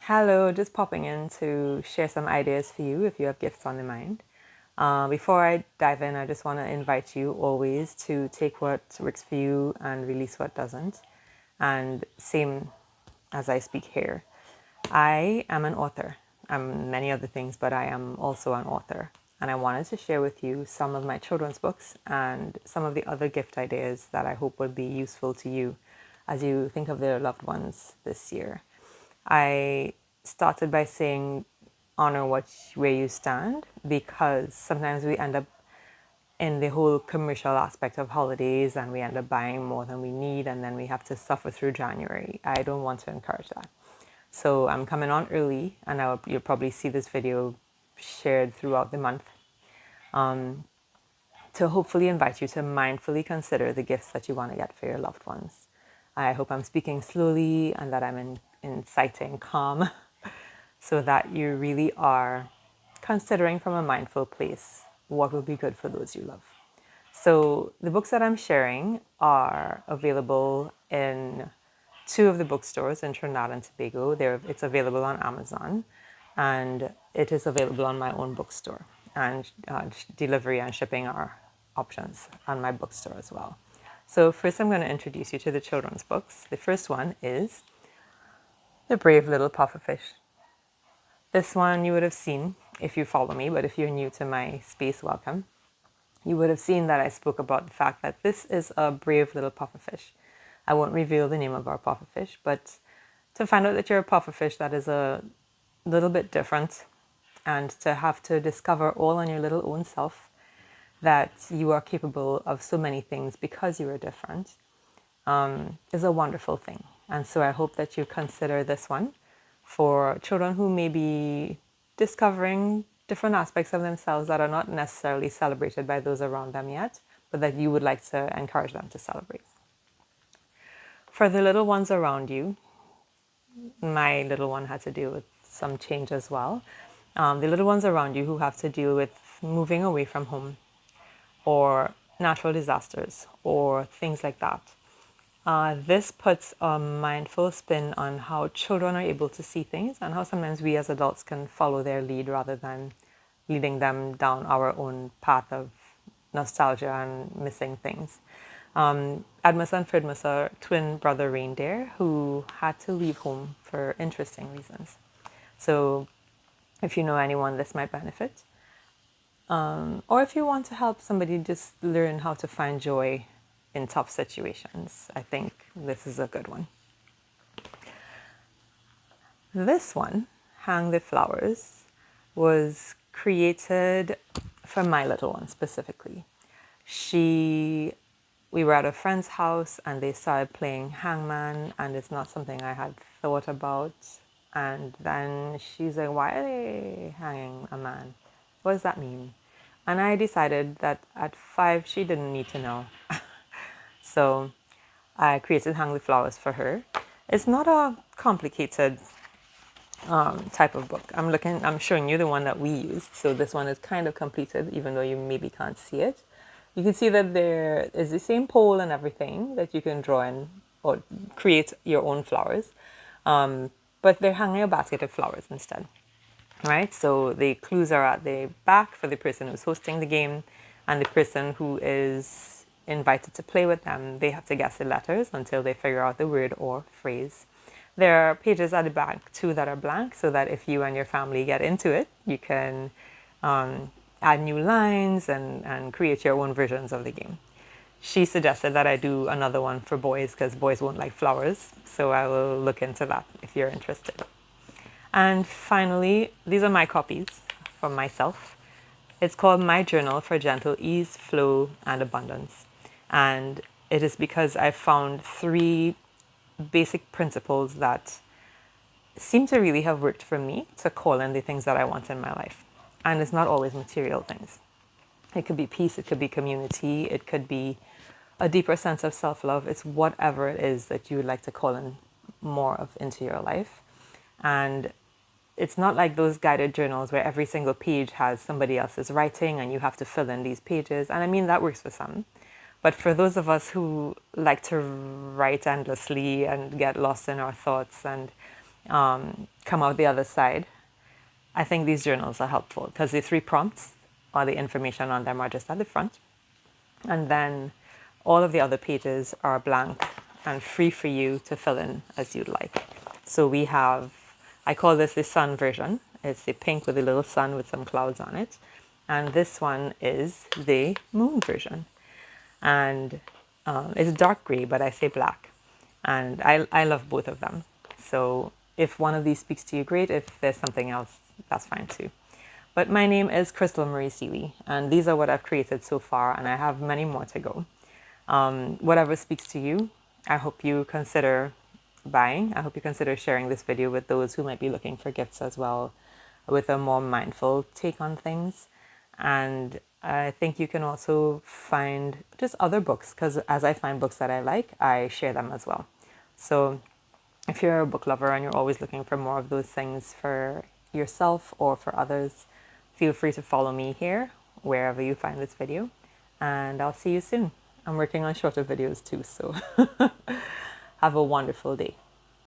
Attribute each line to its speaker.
Speaker 1: Hello, just popping in to share some ideas for you if you have gifts on the mind. Before I dive in, I just want to invite you always to take what works for you and release what doesn't. And same as I speak here. I am an author. I'm many other things, but I am also an author. And I wanted to share with you some of my children's books and some of the other gift ideas that I hope would be useful to you as you think of their loved ones this year. I started by saying honor where you stand, because sometimes we end up in the whole commercial aspect of holidays and we end up buying more than we need and then we have to suffer through January. I don't want to encourage that. So I'm coming on early, and you'll probably see this video shared throughout the month to hopefully invite you to mindfully consider the gifts that you want to get for your loved ones. I hope I'm speaking slowly and that I'm inciting calm so that you really are considering from a mindful place what will be good for those you love. So the books that I'm sharing are available in two of the bookstores in Trinidad and Tobago. It's available on Amazon, and it is available on my own bookstore. And delivery and shipping are options on my bookstore as well. So first I'm going to introduce you to the children's books. The first one is The Brave Little Pufferfish. This one you would have seen if you follow me, but if you're new to my space, welcome. You would have seen that I spoke about the fact that this is a brave little pufferfish. I won't reveal the name of our pufferfish, but to find out that you're a pufferfish, that is a little bit different, and to have to discover all on your little own self that you are capable of so many things because you are different is a wonderful thing. And so I hope that you consider this one for children who may be discovering different aspects of themselves that are not necessarily celebrated by those around them yet, but that you would like to encourage them to celebrate. For the little ones around you, my little one had to deal with some change as well. The little ones around you who have to deal with moving away from home or natural disasters or things like that. This puts a mindful spin on how children are able to see things and how sometimes we as adults can follow their lead rather than leading them down our own path of nostalgia and missing things. Edmus and Ferdmus are twin brother reindeer who had to leave home for interesting reasons. So if you know anyone this might benefit, or if you want to help somebody just learn how to find joy in tough situations, I think this is a good one. This one, Hang the Flowers, was created for my little one specifically. We were at a friend's house and they started playing hangman, and it's not something I had thought about. And then she's like, why are they hanging a man? What does that mean? And I decided that at 5, she didn't need to know. So I created Hang the Flowers for her. It's not a complicated type of book. I'm showing you the one that we used. So this one is kind of completed, even though you maybe can't see it. You can see that there is the same pole and everything that you can draw in or create your own flowers. But they're hanging a basket of flowers instead. Right? So the clues are at the back for the person who's hosting the game, and the person who is invited to play with them, they have to guess the letters until they figure out the word or phrase. There are pages at the back too that are blank, so that if you and your family get into it, you can add new lines and create your own versions of the game. She suggested that I do another one for boys because boys won't like flowers, so I will look into that if you're interested. And finally, these are my copies from myself. It's called My Journal for Gentle Ease, Flow, and Abundance. And it is because I found 3 basic principles that seem to really have worked for me to call in the things that I want in my life. And it's not always material things. It could be peace, it could be community, it could be a deeper sense of self-love. It's whatever it is that you would like to call in more of into your life. And it's not like those guided journals where every single page has somebody else's writing and you have to fill in these pages. And I mean, that works for some. But for those of us who like to write endlessly and get lost in our thoughts and come out the other side. I think these journals are helpful because the 3 prompts or the information on them are just at the front. And then all of the other pages are blank and free for you to fill in as you'd like. So we have, I call this the sun version. It's the pink with a little sun with some clouds on it. And this one is the moon version. And it's dark gray, but I say black. And I love both of them. So if one of these speaks to you, great. If there's something else, that's fine too. But my name is Crystal Marie Seeley, and these are what I've created so far, and I have many more to go. Whatever speaks to you, I hope you consider buying. I hope you consider sharing this video with those who might be looking for gifts as well, with a more mindful take on things. And I think you can also find just other books, because as I find books that I like, I share them as well. So if you're a book lover and you're always looking for more of those things for yourself or for others, feel free to follow me here, wherever you find this video, and I'll see you soon. I'm working on shorter videos too, so have a wonderful day.